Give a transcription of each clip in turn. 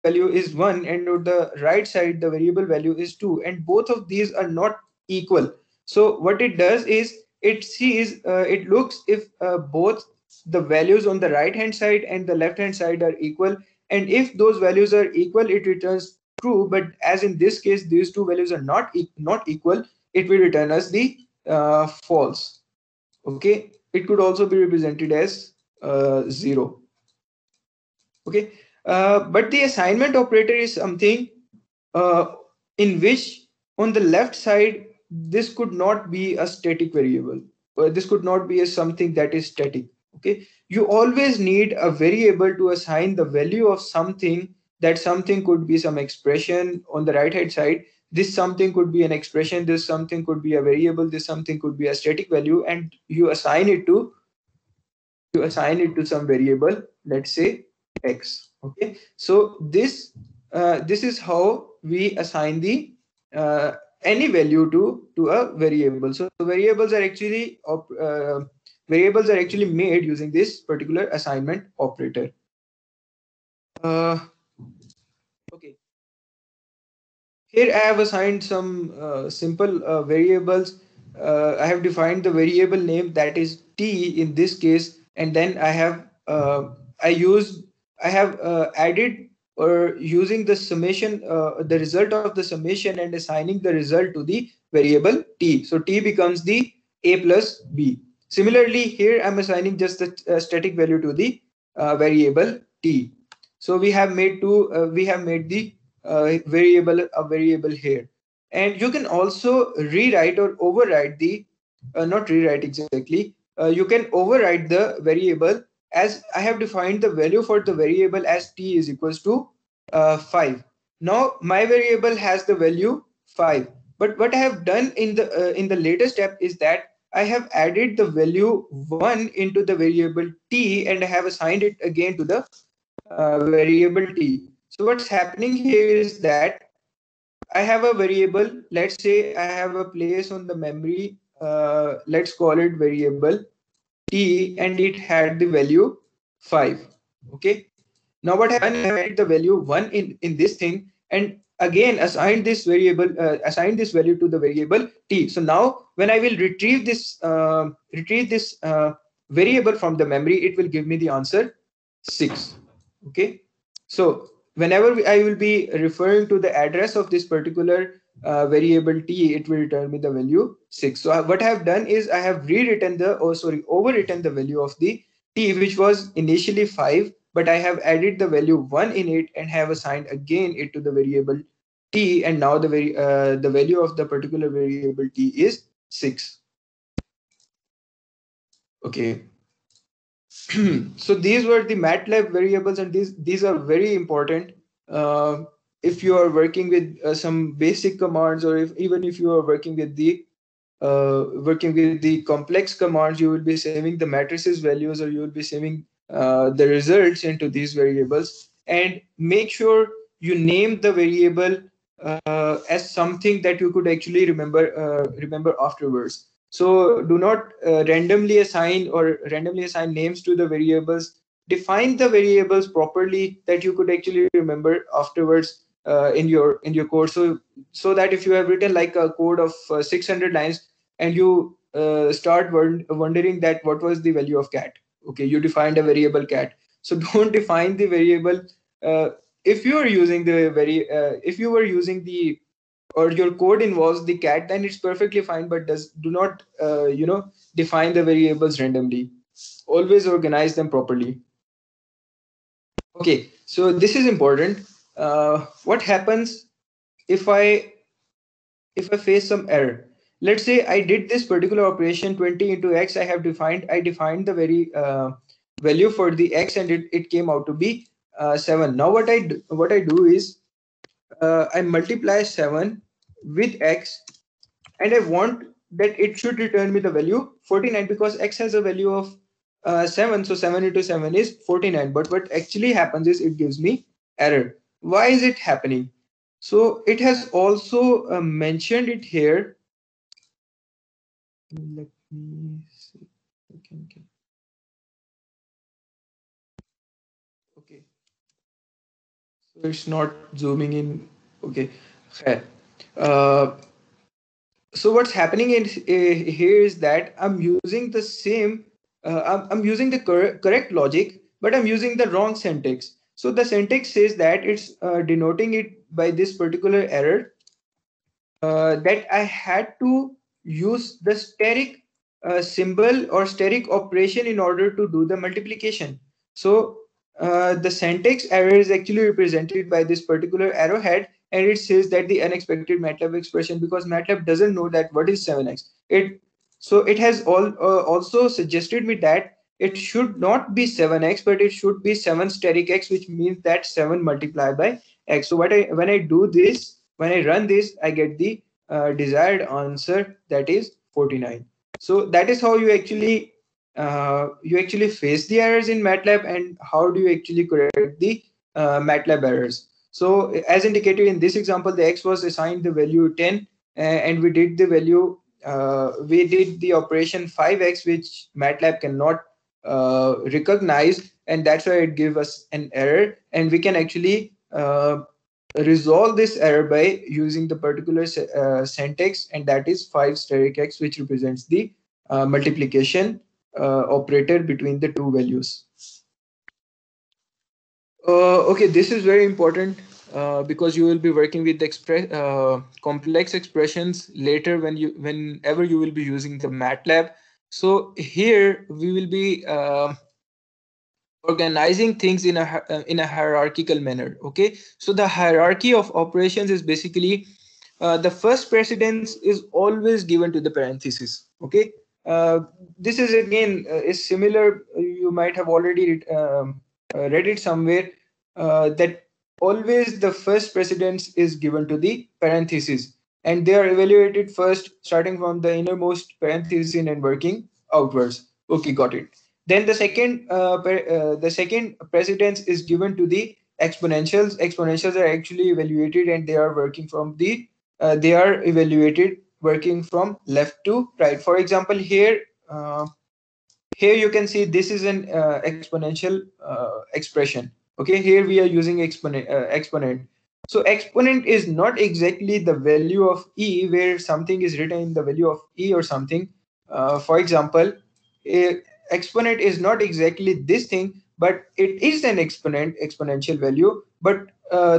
value is 1 and on the right side the variable value is 2, and both of these are not equal. So what it does is it sees, it looks if both the values on the right hand side and the left hand side are equal, and if those values are equal it returns true, but as in this case these two values are not equal, it will return us the false. Okay, it could also be represented as 0. Okay, but the assignment operator is something uh, in which on the left side this could not be a static variable, this could not be a something that is static. Okay, you always need a variable to assign the value of something. That something could be some expression on the right hand side, this something could be an expression, this something could be a variable, this something could be a static value, and you assign it to some variable, let's say x. Okay, so this is how we assign the any value to a variable. So variables are actually made using this particular assignment operator. uh, okay, here I have assigned some simple variables. I have defined the variable name, that is t in this case, and then I have added or using the summation, the result of the summation, and assigning the result to the variable t. So t becomes the a plus b. Similarly, here I'm assigning just the static value to the variable t. So we have made the a variable here, and you can also rewrite or override the not rewrite exactly, you can override the variable, as I have defined the value for the variable as t is equals to 5. Now my variable has the value 5, but what I have done in the latest step is that I have added the value 1 into the variable t, and I have assigned it again to the variable t. So what's happening here is that I have a variable, let's say I have a place on the memory, let's call it variable t, and it had the value 5. Okay, now what I have done, I have added the value 1 in this thing, and again assigned this value to the variable t. So now when I will retrieve this variable from the memory, it will give me the answer 6. Okay, so whenever I will be referring to the address of this particular variable t, it will return me the value 6. So what I have done is I have overwritten the value of the t, which was initially 5, but I have added the value 1 in it and have assigned again it to the variable t, and now the value of the particular variable t is 6. Okay. So these were the MATLAB variables, and these are very important if you are working with some basic commands, or even if you are working with the complex commands, you will be saving the matrices values, or you will be saving the results into these variables. And make sure you name the variable as something that you could actually remember afterwards. So do not randomly assign names to the variables. Define the variables properly that you could actually remember afterwards in your code. So that if you have written like a code of 600 lines, and you start wondering that what was the value of cat. Okay, you defined a variable cat. So don't define the variable. Uh, if you are using if you were using the, or your code involves the cat, then it's perfectly fine. But do not define the variables randomly. Always organize them properly. Okay, so this is important. What happens if I face some error? Let's say I did this particular operation 20 into x. I defined the value for the x, and it came out to be 7. Now what I do is I multiply 7 with x, and I want that it should return me the value 49, because x has a value of 7. So 7 into 7 is 49. But what actually happens is it gives me error. Why is it happening? So it has also mentioned it here. Let me see. Okay. It's not zooming in. Okay. Khair. Uh, so what's happening in here is that I'm using the same, I'm using the correct logic, but I'm using the wrong syntax. So the syntax says that it's denoting it by this particular error, that I had to use the steric symbol or steric operation in order to do the multiplication. So the syntax error is actually represented by this particular arrowhead, and it says that the unexpected MATLAB expression, because MATLAB doesn't know that what is 7x. It has also suggested me that it should not be 7x, but it should be 7 steric x, which means that 7 multiplied by x. So when I do this, when I run this, I get the desired answer, that is 49. So that is how you actually face the errors in MATLAB, and how do you actually correct the MATLAB errors. So as indicated in this example, the x was assigned the value 10, and we did the operation 5x, which MATLAB cannot recognize, and that's why it gave us an error. And we can actually resolve this error by using the particular syntax, and that is 5 steric x, which represents the multiplication operator between the two values. Okay, this is very important because you will be working with complex expressions later whenever you will be using the MATLAB. So here we will be organizing things in a hierarchical manner. Okay, so the hierarchy of operations is basically the first precedence is always given to the parenthesis. Okay, uh, this is again is similar. You might have already read it somewhere, that always the first precedence is given to the parentheses, and they are evaluated first, starting from the innermost parenthesis and working outwards. Okay, got it. Then the second precedence is given to the exponentials. Exponentials are actually evaluated, and they are evaluated working from left to right. For example, here you can see this is an exponential expression. Okay, here we are using exponent. So exponent is not exactly the value of e, where something is written in the value of e or something. For example, exponent is not exactly this thing, but it is an exponential value. But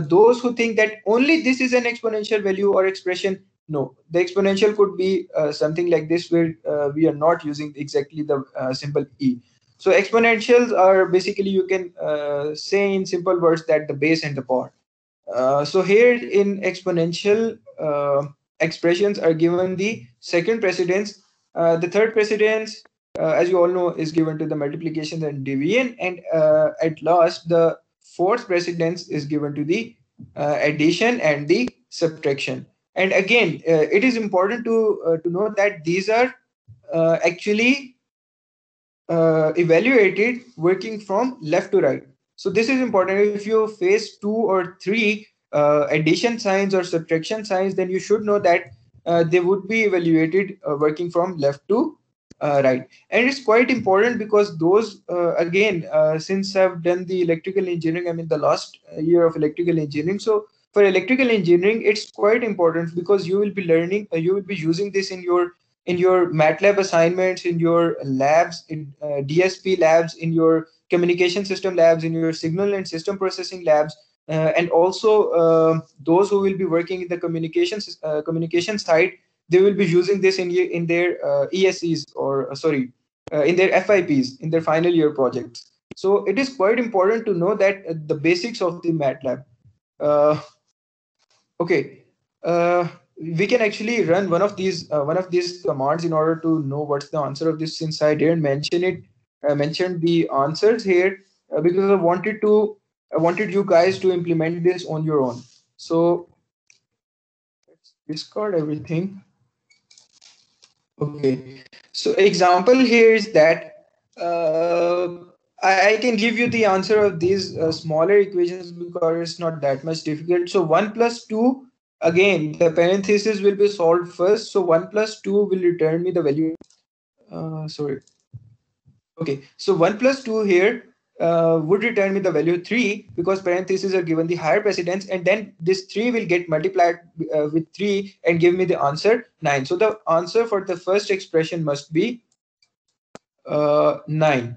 those who think that only this is an exponential value or expression, no, the exponential could be something like this, where we are not using exactly the symbol e. So exponentials are basically, you can say in simple words, that the base and the power. So here in exponential expressions are given the second precedence. The third precedence, as you all know, is given to the multiplication and division, and at last the fourth precedence is given to the addition and the subtraction. And again, it is important to know that these are actually evaluated working from left to right. So this is important. If you face two or three addition signs or subtraction signs, then you should know that they would be evaluated working from left to right. And it's quite important because those again, since I've done the electrical engineering, I'm in the last year of electrical engineering. So for electrical engineering, it's quite important because you will be learning, you will be using this in your MATLAB assignments, in your labs, in DSP labs, in your communication system labs, in your signal and system processing labs, and also those who will be working in the communication side, they will be using this in their ESEs, or in their FIPs, in their final year projects. So it is quite important to know that the basics of the MATLAB. Uh, Okay, we can actually run one of these commands in order to know what's the answer of this. Since I didn't mention it, I mentioned the answers here because I wanted you guys to implement this on your own. So let's discard everything. Okay, so example here is that I can give you the answer of these smaller equations because it's not that much difficult. So 1 plus 2, again, the parenthesis will be solved first. So 1 plus 2 will return me the value. Sorry. Okay, so 1 plus 2 here. would return me the value 3, because parentheses are given the higher precedence, and then this 3 will get multiplied with 3 and give me the answer 9. So the answer for the first expression must be 9.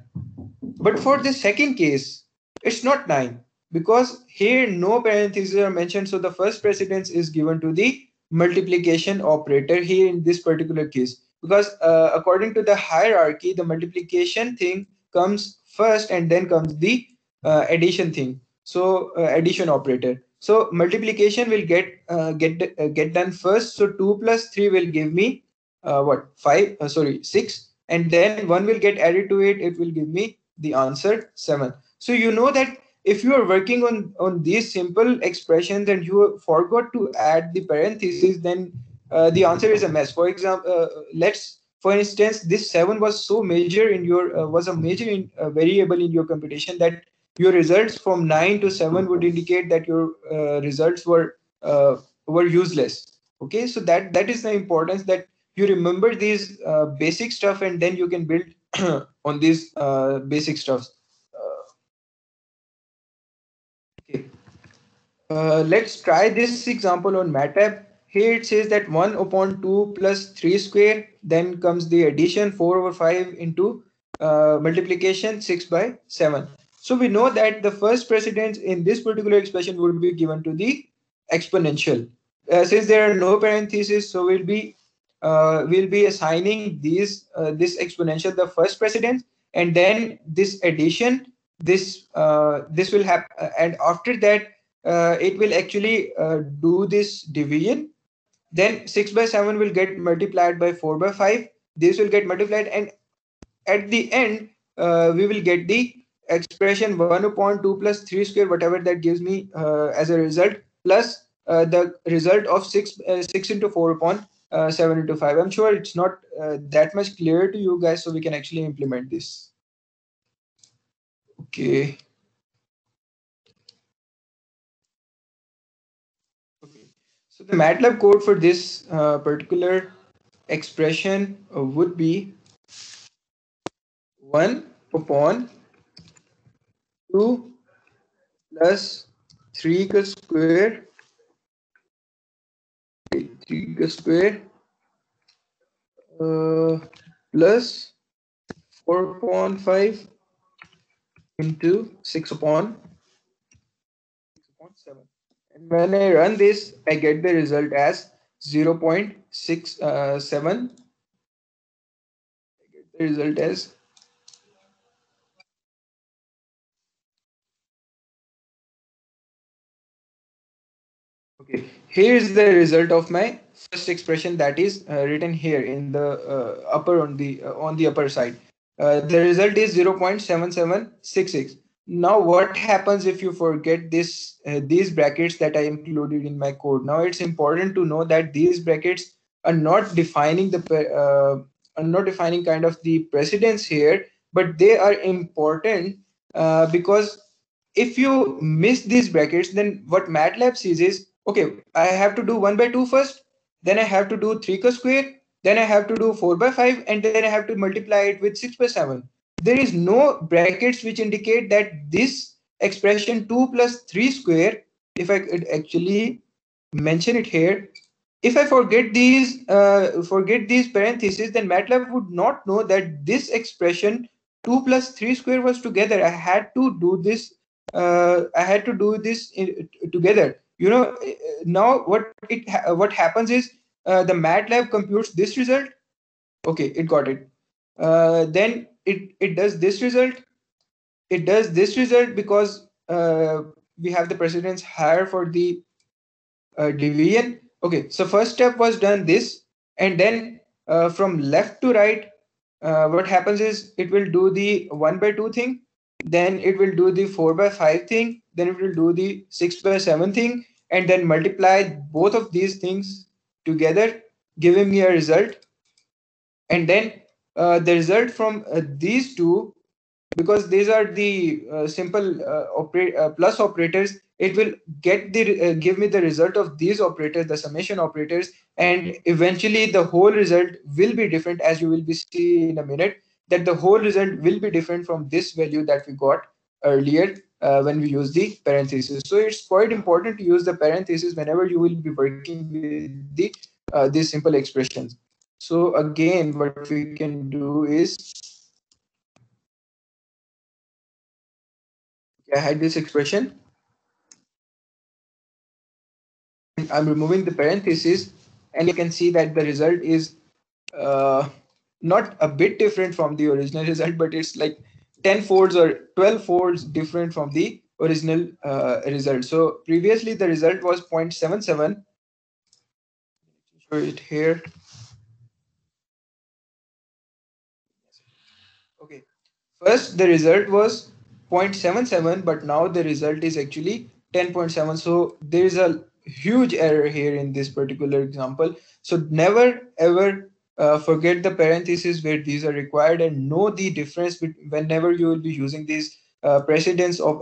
But for the second case, it's not 9, because here no parentheses are mentioned. So the first precedence is given to the multiplication operator here in this particular case, because according to the hierarchy, the multiplication thing comes first and then comes the addition thing. So addition operator. So multiplication will get done first. So 2 plus 3 will give me what 5 sorry 6, and then 1 will get added to it. It will give me the answer 7. So you know that if you are working on these simple expressions and you forgot to add the parentheses, then the answer is a mess. For example, let's for instance, this 7 was so major in your was a major variable in your computation that your results from 9 to 7 would indicate that your results were useless. Okay, so that is the importance, that you remember these basic stuff, and then you can build on these basic stuff. Okay. Let's try this example on MATLAB. Here it says that 1 upon 2 plus 3 square, then comes the addition 4 over 5 into multiplication 6 by 7. So we know that the first precedence in this particular expression would be given to the exponential. Since there are no parentheses, so we'll be assigning this exponential the first precedence, and then this addition, this will happen, and after that it will actually do this division. Then 6 by 7 will get multiplied by 4 by 5. This will get multiplied, and at the end we will get the expression 1 upon 2 plus 3 square, whatever that gives me as a result, plus the result of 6 into 4 upon 7 into 5. I'm sure it's not that much clear to you guys, so we can actually implement this. Okay. So the MATLAB code for this particular expression would be 1 upon 2 plus 3 ka square, 3 ka square plus 4 upon 5 into 6 upon 7. And when I run this, I get the result as 0.67. I get the result as okay. Here is the result of my first expression, that is written here in the upper on the upper side. The result is 0.7766. Now, what happens if you forget these brackets that I included in my code? Now, it's important to know that these brackets are not defining kind of the precedence here, but they are important because if you miss these brackets, then what MATLAB sees is, okay, I have to do 1 by 2 first, then I have to do 3 ka square, then I have to do 4 by 5, and then I have to multiply it with 6 by 7. There is no brackets which indicate that this expression 2 plus 3 square, if I could actually mention it here, if I forget these parentheses, then MATLAB would not know that this expression 2 plus 3 square was together. I had to do this. Together. Now what happens is the MATLAB computes this result. Okay, it got it. Then it does this result. It does this result because we have the precedence higher for the division. Okay, so first step was done this, and then from left to right, what happens is it will do the 1 by 2 thing, then it will do the 4 by 5 thing, then it will do the 6 by 7 thing, and then multiply both of these things together, giving me a result. And then the result from these two, because these are the simple plus operators, it will give me the result of these operators, the summation operators, and eventually the whole result will be different, as you will be see in a minute, that the whole result will be different from this value that we got earlier when we use the parentheses. So it's quite important to use the parentheses whenever you will be working with the these simple expressions. So again, what we can do is I hide this expression and I'm removing the parentheses, and you can see that the result is uh, not a bit different from the original result, but it's like 10 folds or 12 folds different from the original result. So previously the result was 0.77. Show it here. Okay. First, the result was 0.77, but now the result is actually 10.7. So there is a huge error here in this particular example. So never ever forget the parentheses where these are required, and know the difference whenever you will be using these precedents of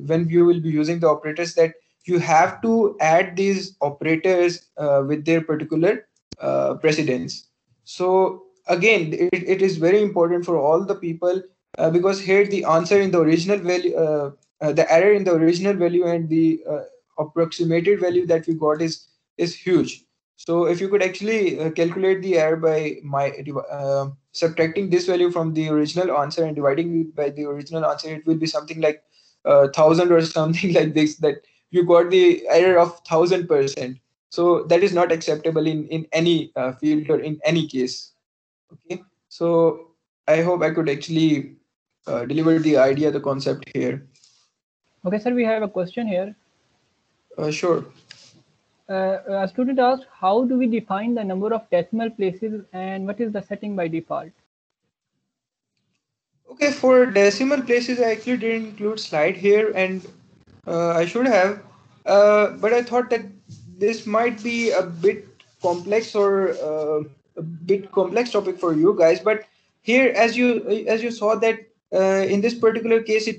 when you will be using the operators, that you have to add these operators with their particular precedence. So again, it is very important for all the people because here the answer in the original value, the error in the original value and the approximated value that we got is huge. So if you could actually calculate the error by subtracting this value from the original answer and dividing it by the original answer, it will be something like 1,000 or something like this, that you got the error of 1,000%. So that is not acceptable in any field or in any case. Okay, so I hope I could actually deliver the idea, the concept here. Okay, sir, we have a question here. Sure. A student asked, how do we define the number of decimal places and what is the setting by default? Okay, for decimal places, I actually didn't include slide here, and I should have, but I thought that this might be a bit complex or a bit complex topic for you guys. But here, as you saw that in this particular case, it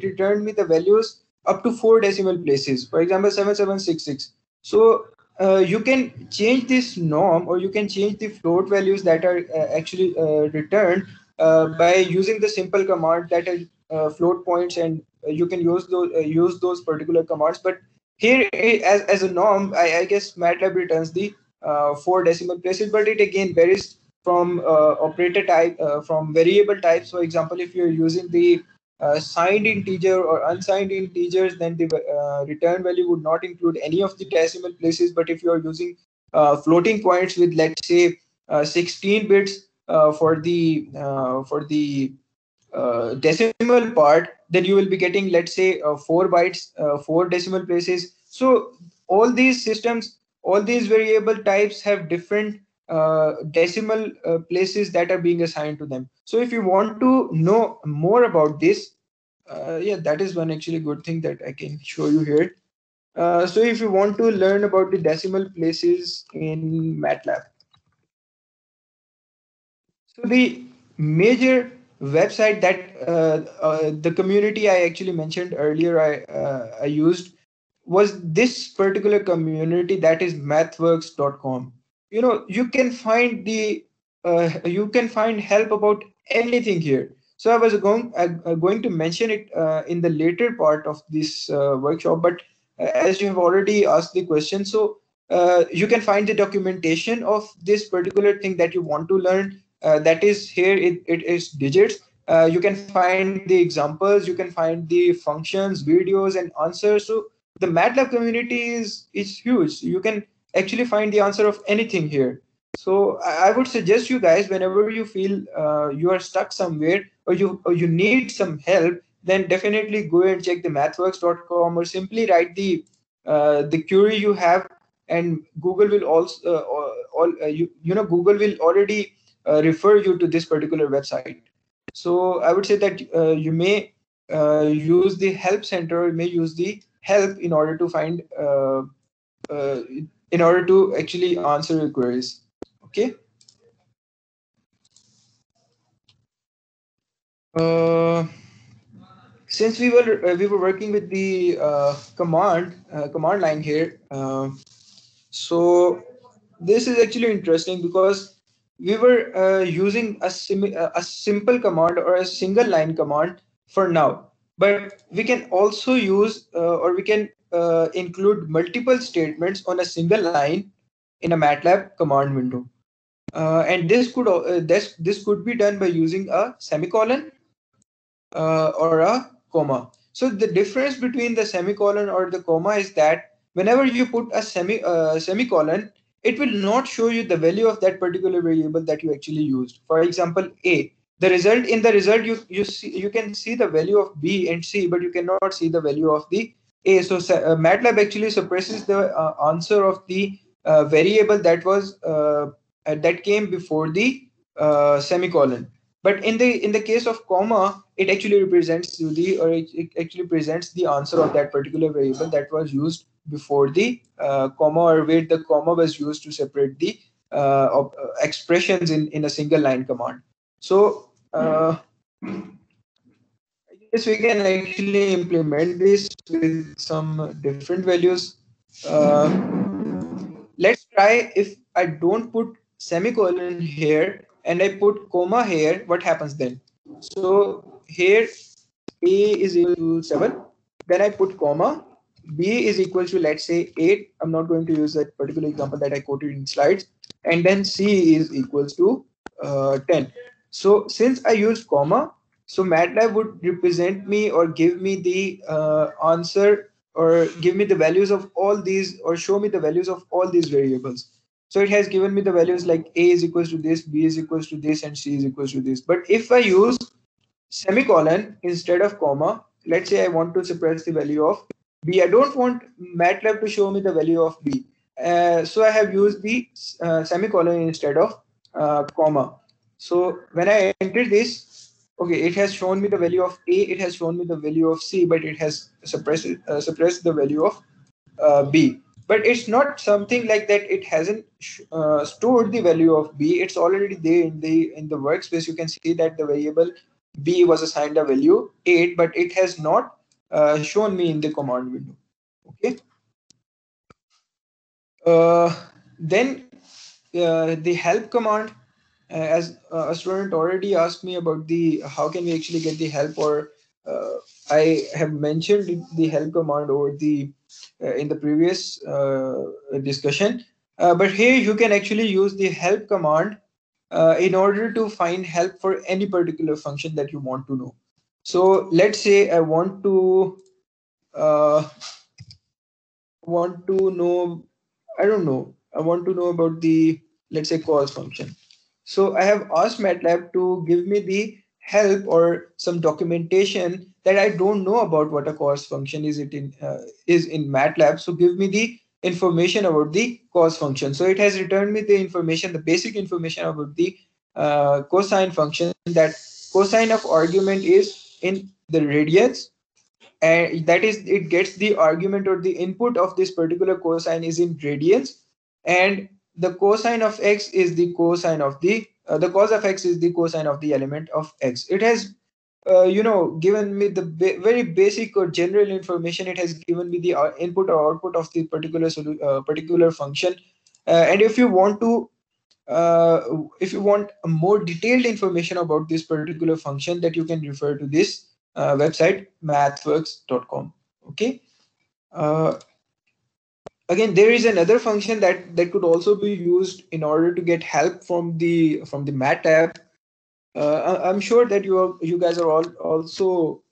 returned me the values up to 4 decimal places. For example, 7766. So you can change this norm, or you can change the float values that are actually returned by using the simple command that are float points, and you can use those particular commands. But here, as a norm, I guess MATLAB returns the 4 decimal places, but it again varies from operator type, from variable types. For example, if you're using the signed integer or unsigned integers, then the return value would not include any of the decimal places. But if you are using floating points with, let's say, 16 bits for the decimal part, then you will be getting, let's say, 4 bytes, 4 decimal places. So all these systems, all these variable types have different decimal places that are being assigned to them. So if you want to know more about this, yeah, that is one actually good thing that I can show you here. So if you want to learn about the decimal places in MATLAB, so the major website that the community I actually mentioned earlier, I used, was this particular community, that is mathworks.com. You can find you can find help about anything here. So I was going to mention it in the later part of this workshop, but as you have already asked the question, so you can find the documentation of this particular thing that you want to learn. That is here, it is digits. You can find the examples, you can find the functions, videos, and answers. So the MATLAB community is huge. You can actually find the answer of anything here. So I would suggest you guys, whenever you feel you are stuck somewhere, or you need some help, then definitely go and check the mathworks.com, or simply write the query you have, and Google will also Google will already refer you to this particular website. So I would say that you may use the help center, you may use the help in order to find uh, in order to actually answer your queries. Okay. uh, since we were working with the command line here, so this is actually interesting because we were using a simple command or a single line command for now. but we can also use or we can include multiple statements on a single line in a MATLAB command window. And this could be done by using a semicolon or a comma. So the difference between the semicolon or the comma is that whenever you put a semicolon, it will not show you the value of that particular variable that you actually used. For example, a. The result you can see the value of b and c, but you cannot see the value of the a. So MATLAB actually suppresses the answer of the variable that came before the semicolon. But in the case of comma, it actually represents it actually presents the answer of that particular variable that was used before the comma, or where the comma was used to separate the expressions in a single line command. So I guess we can actually implement this with some different values. Let's try if I don't put semicolon here and I put comma here, what happens then? So here a is equal to 7, then I put comma, b is equal to, let's say, 8. I'm not going to use that particular example that I quoted in slides, and then c is equals to 10. So since I used comma, so MATLAB would represent me or give me the answer, or give me the values of all these, or show me the values of all these variables. So it has given me the values like a is equals to this, b is equals to this, and c is equals to this. But if I use semicolon instead of comma, let's say I want to suppress the value of b, I don't want MATLAB to show me the value of b. So I have used the semicolon instead of comma. So when I enter this, okay, it has shown me the value of a, it has shown me the value of c, but it has suppressed the value of b. But it's not something like that. It hasn't stored the value of b. It's already there in the workspace. You can see that the variable b was assigned a value 8, but it has not shown me in the command window. Okay. Then the help command, as a student already asked me about the how can we actually get the help, or I have mentioned the help command over the in the previous discussion, but here you can actually use the help command in order to find help for any particular function that you want to know. So let's say I uh, want to know, I don't know, I want to know about the, let's say, cos function. So I have asked MATLAB to give me the help or some documentation that I don't know about what a cos function is in MATLAB. So give me the information about the cos function. So it has returned me the information, the basic information about the cosine function, that cosine of argument is in the radians, and that is, it gets the argument or the input of this particular cosine is in radians, and the cosine of x is the cosine of the cos of x is the cosine of the element of x. It has given me the very basic or general information. It has given me the input or output of the particular function, and if you want a more detailed information about this particular function, that you can refer to this website, mathworks.com. Okay. uh, Again, there is another function that could also be used in order to get help from the MATLAB. I'm sure that you guys are all also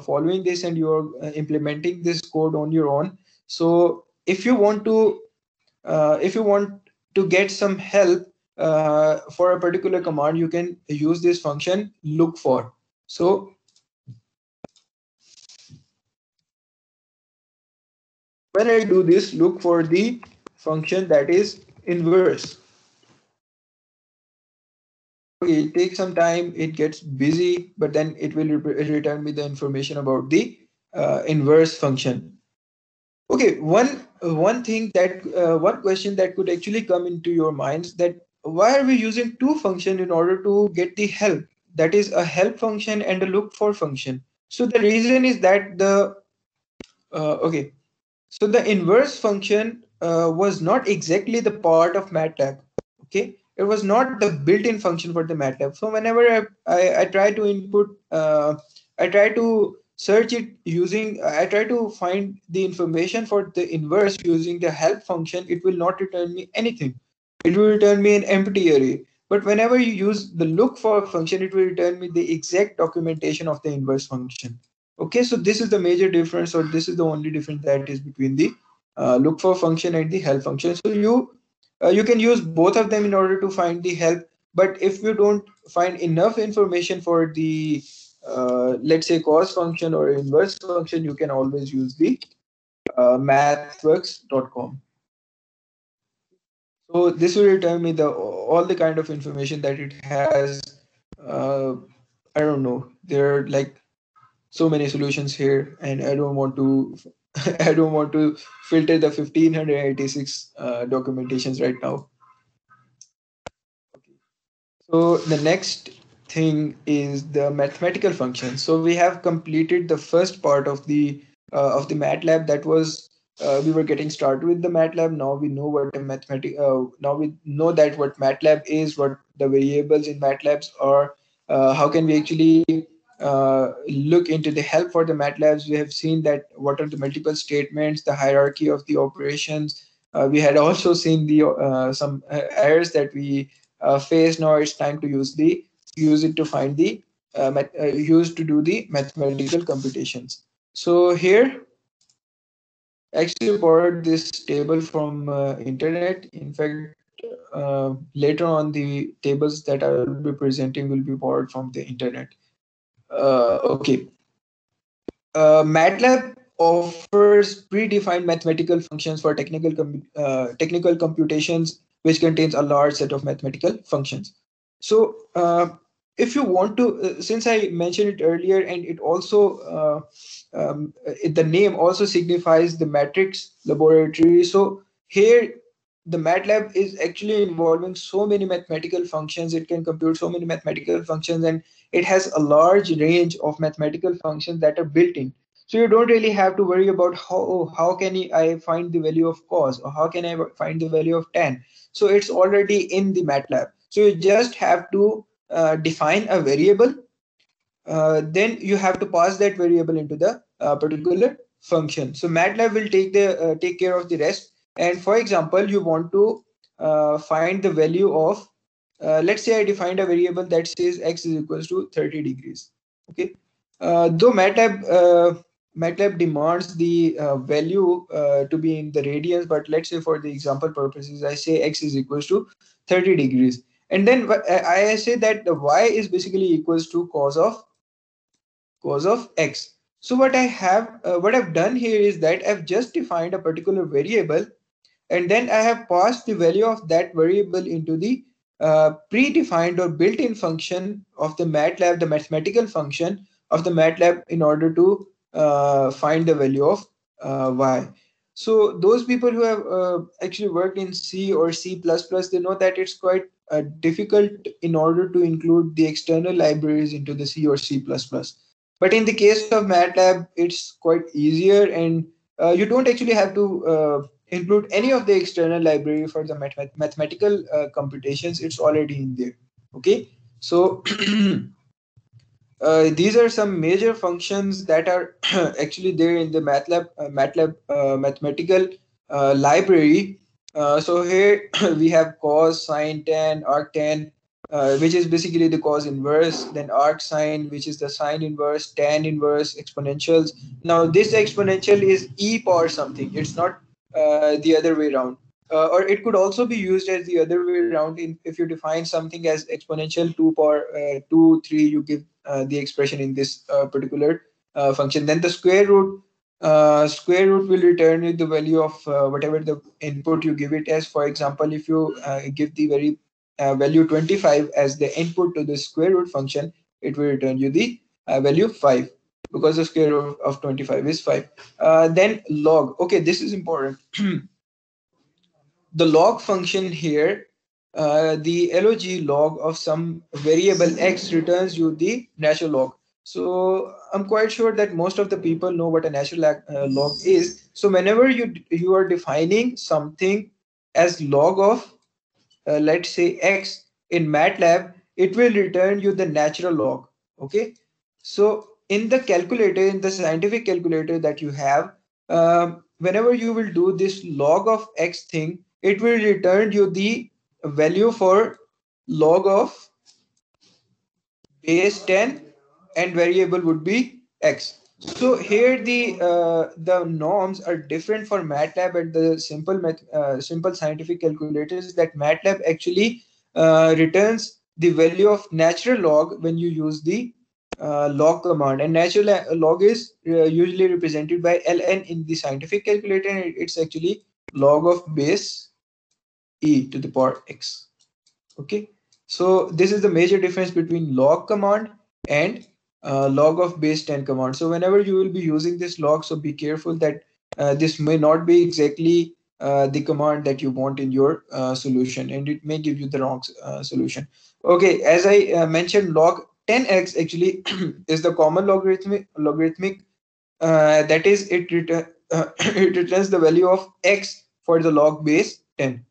following this, and you are implementing this code on your own. So if you want to get some help for a particular command, you can use this function look for. So when I do this, look for the function that is inverse. Okay, it takes some time, it gets busy, but then it will return me the information about the inverse function. Okay, one question that could actually come into your minds, that why are we using two functions in order to get the help? That is a help function and a look for function. So the reason is that okay, so the inverse function was not exactly the part of MATLAB. Okay, it was not the built-in function for the MATLAB. So whenever I try to search it using, I try to find the information for the inverse using the help function, it will not return me anything. It will return me an empty array. But whenever you use the look for function, it will return me the exact documentation of the inverse function. Okay, so this is the major difference, or this is the only difference that is between the look for function and the help function. So you can use both of them in order to find the help. But if you don't find enough information for the let's say cos function or inverse function, you can always use the mathworks.com. So this will return me the all the kind of information that it has. uh, I don't know, there are like so many solutions here, and I don't want to I don't want to filter the 1586 documentations right now. So the next thing is the mathematical function. So we have completed the first part of the MATLAB. That was we were getting started with the MATLAB. Now we know what a mathematic. Now we know that what MATLAB is, what the variables in MATLABs are. How can we actually look into the help for the MATLABs? We have seen that what are the multiple statements, the hierarchy of the operations. We had also seen the some errors that we phase. Now it's time to use it to find the use to do the mathematical computations. So here actually borrowed this table from internet. In fact, later on the tables that I will be presenting will be borrowed from the internet. Okay. MATLAB offers predefined mathematical functions for technical computations, which contains a large set of mathematical functions. So, if you want to, since I mentioned it earlier, and it also the name also signifies the matrix laboratory. So here the MATLAB is actually involving so many mathematical functions. It can compute so many mathematical functions, and it has a large range of mathematical functions that are built in. So you don't really have to worry about how can I find the value of cos, or how can I find the value of tan. So it's already in the MATLAB. So you just have to define a variable, then you have to pass that variable into the particular function. So MATLAB will take care of the rest. And for example, you want to find the value of, let's say I defined a variable that says x is equals to 30 degrees. Okay, though MATLAB demands the value to be in the radians, but let's say for the example purposes, I say x is equals to 30 degrees, and then I say that the y is basically equals to cos of x. So what I've done here is that I've just defined a particular variable, and then I have passed the value of that variable into the predefined or built-in function of the MATLAB, the mathematical function of the MATLAB, in order to find the value of y. So those people who have actually worked in C or C++, they know that it's quite difficult in order to include the external libraries into the C or C++. But in the case of MATLAB, it's quite easier, and you don't actually have to include any of the external library for the mathematical computations. It's already in there. Okay, so these are some major functions that are actually there in the MATLAB mathematical library. So here we have cos, sine, tan, arctan, which is basically the cos inverse, then arc sine, which is the sine inverse, tan inverse, exponentials. Now this exponential is e power something. It's not the other way around. Or it could also be used as the other way around. If you define something as exponential 2 power 2, 3, you give the expression in this particular function. Then the square root will return you the value of whatever the input you give it as. For example, if you give the value 25 as the input to the square root function, it will return you the value 5, because the square root of 25 is 5. Then log. Okay, this is important. The log function here, the log of some variable x returns you the natural log. So I'm quite sure that most of the people know what a natural log is. So whenever you are defining something as log of let's say x in MATLAB, it will return you the natural log. Okay, so in the calculator, in the scientific calculator that you have, whenever you will do this log of x thing, it will return you the value for log of base 10 and variable would be x. So here the norms are different for MATLAB and the simple scientific calculators, that MATLAB actually returns the value of natural log when you use the log command, and natural log is usually represented by ln in the scientific calculator, and it's actually log of base e to the power x. Okay, so this is the major difference between log command and log of base 10 command. So whenever you will be using this log, so be careful that this may not be exactly the command that you want in your solution, and it may give you the wrong solution. Okay, as I mentioned, log 10x actually is the common logarithmic, that is it returns the value of x for the log base 10.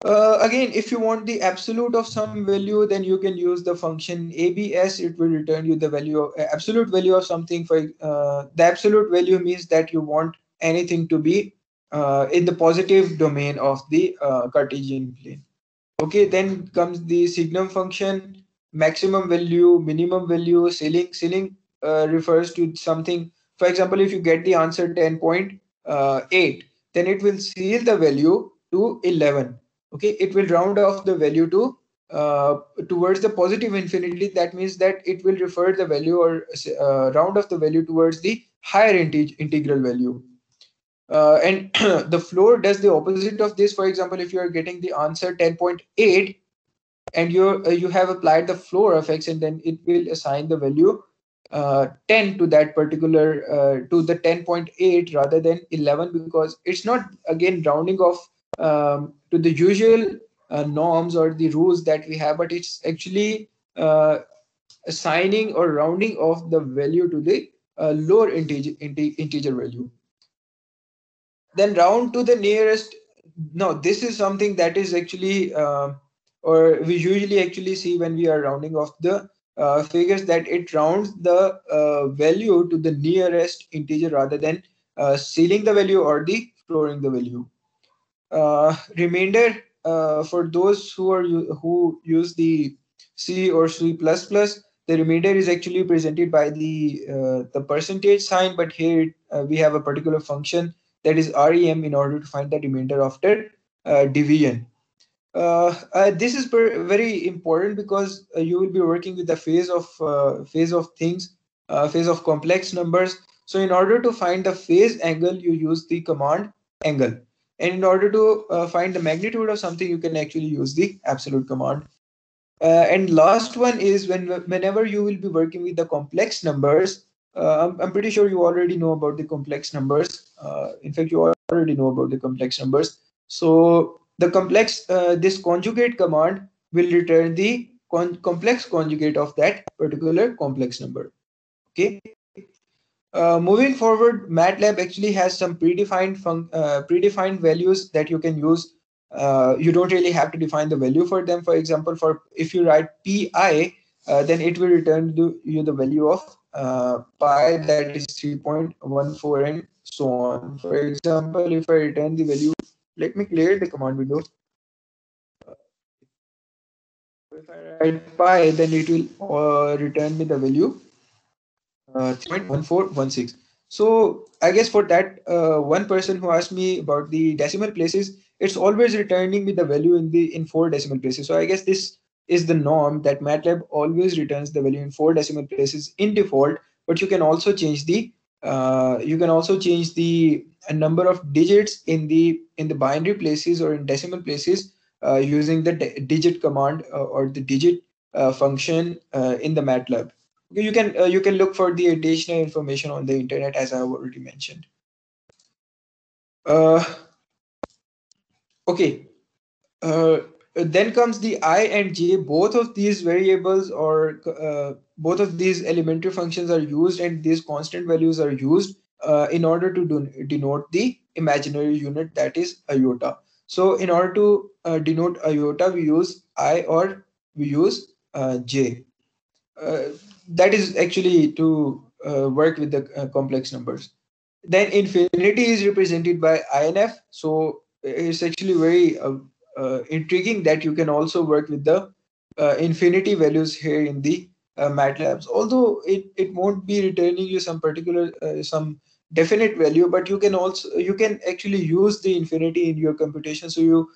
Again, if you want the absolute of some value, then you can use the function abs. It will return you the value of absolute value of something. For the absolute value means that you want anything to be in the positive domain of the Cartesian plane. Okay, then comes the signum function, maximum value, minimum value, ceiling. Ceiling refers to something. For example, if you get the answer 10.8, then it will seal the value to 11. Okay, it will round off the value to towards the positive infinity. That means that it will refer the value, or round off the value towards the higher integral value. And the floor does the opposite of this. For example, if you are getting the answer 10.8 and you have applied the floor of x, and then it will assign the value 10 to that particular to the 10.8 rather than 11, because it's not again rounding off to the usual norms or the rules that we have, but it's actually assigning or rounding off the value to the lower integer value. Then round to the nearest. No, this is something that is actually or we usually actually see when we are rounding off the figures, that it rounds the value to the nearest integer rather than sealing the value or the flooring the value. Remainder, for those who use the C or C++, the remainder is actually presented by the percentage sign, but here we have a particular function that is rem in order to find the remainder after division. This is very important because you will be working with the phase of things, phase of complex numbers. So in order to find the phase angle, you use the command angle, and in order to find the magnitude of something, you can actually use the absolute command. And last one is whenever you will be working with the complex numbers. I'm pretty sure you already know about the complex numbers. In fact, you already know about the complex numbers. So the complex, this conjugate command will return the complex conjugate of that particular complex number. Okay. Moving forward, MATLAB actually has some predefined values that you can use. You don't really have to define the value for them. For example, for if you write pi, then it will return you the value of pi, that is 3.14 and so on. For example, if I return the value, let me clear the command window. If I write pi, then it will return me the value 3.1416. So I guess for that one person who asked me about the decimal places, it's always returning me the value in 4 decimal places. So I guess this is the norm, that MATLAB always returns the value in 4 decimal places in default. But you can also change the number of digits in the binary places or in decimal places using the digit command or the digit function in the MATLAB. You can look for the additional information on the internet, as I have already mentioned. Uh, okay. Then comes the I and j. Both of these variables or both of these elementary functions are used, and these constant values are used in order to denote the imaginary unit, that is iota. So in order to denote iota, we use I or we use j. uh, that is actually to work with the complex numbers. Then infinity is represented by INF. So it's actually very intriguing that you can also work with the infinity values here in the MATLABs. Although it won't be returning you some particular some definite value, but you can actually use the infinity in your computation. So you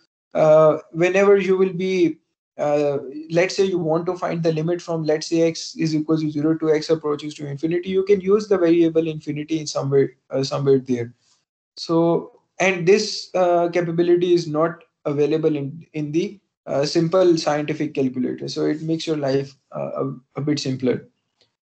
whenever you will be uh, let's say you want to find the limit from, let's say, x is equals to 0 to x approaches to infinity, you can use the variable infinity in somewhere there. So, and this capability is not available in the simple scientific calculator, so it makes your life a bit simpler.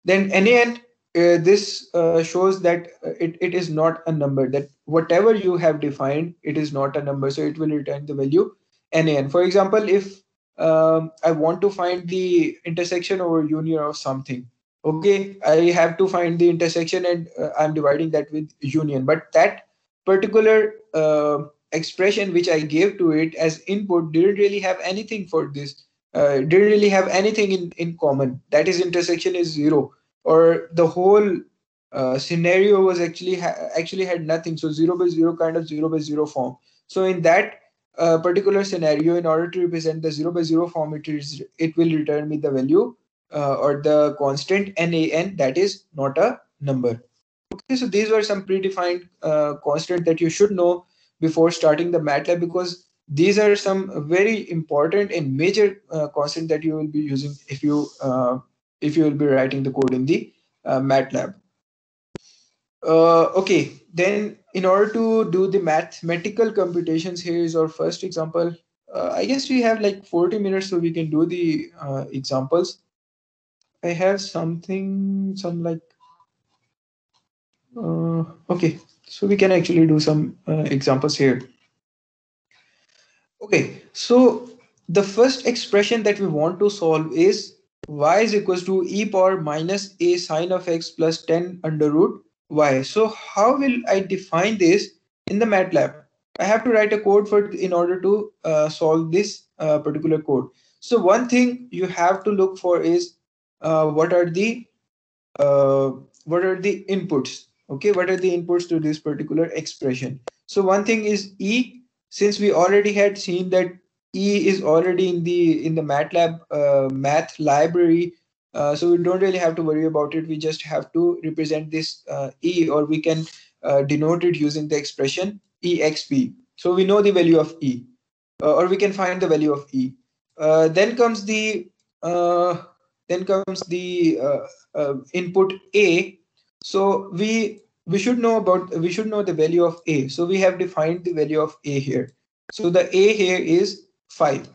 Then NaN, this shows that it is not a number, that whatever you have defined, it is not a number, so it will return the value NaN. For example, if I want to find the intersection or union of something, okay, I have to find the intersection, and I'm dividing that with union, but that particular expression which I gave to it as input didn't really have anything for this, didn't really have anything in common, that is intersection is 0, or the whole scenario was actually had nothing. So 0 by 0 kind of 0 by 0 form. So in that particular scenario, in order to represent the 0 by 0 form, it will return me the value or the constant NaN, that is not a number. Okay, so these were some predefined constant that you should know before starting the MATLAB, because these are some very important and major constant that you will be using if you will be writing the code in the MATLAB. Okay, then in order to do the mathematical computations, here is our first example. I guess we have like 40 minutes, so we can do the examples. I have some like okay, so we can actually do some examples here. Okay, so the first expression that we want to solve is y is equals to e power minus a sine of x plus 10 under root y. So how will I define this in the MATLAB? I have to write a code for in order to solve this particular code. So one thing you have to look for is what are the uh, what are the inputs. Okay, what are the inputs to this particular expression? So one thing is e, since we already had seen that e is already in the MATLAB math library, so we don't really have to worry about it. We just have to represent this e, or we can denote it using the expression exp. So we know the value of e, or we can find the value of e. Then comes the uh, input a. So we should know the value of a. So we have defined the value of a here. So the a here is 5.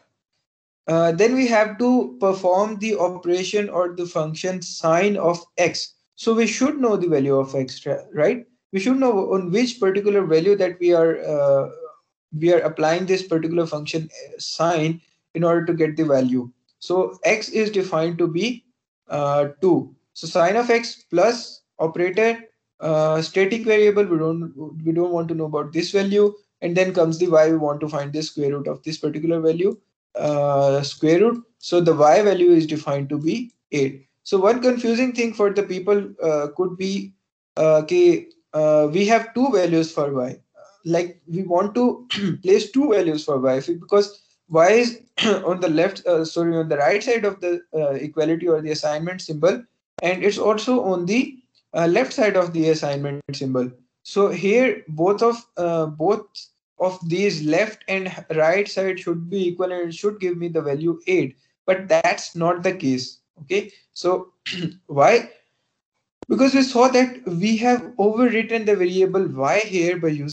Then we have to perform the operation or the function sine of x. So we should know the value of x, right? We should know on which particular value that we are applying this particular function sine in order to get the value. So x is defined to be 2. So sine of x plus operator, static variable, we don't want to know about this value, and then comes the y. We want to find the square root of this particular value, square root. So the y value is defined to be 8. So one confusing thing for the people could be we have two values for y. Like we want to place two values for y, because y is on the on the right side of the equality or the assignment symbol, and it's also on the left side of the assignment symbol. So here both of these left and right side should be equal, and it should give me the value 8, but that's not the case. Okay, so why? Because we saw that we have overwritten the variable y here by using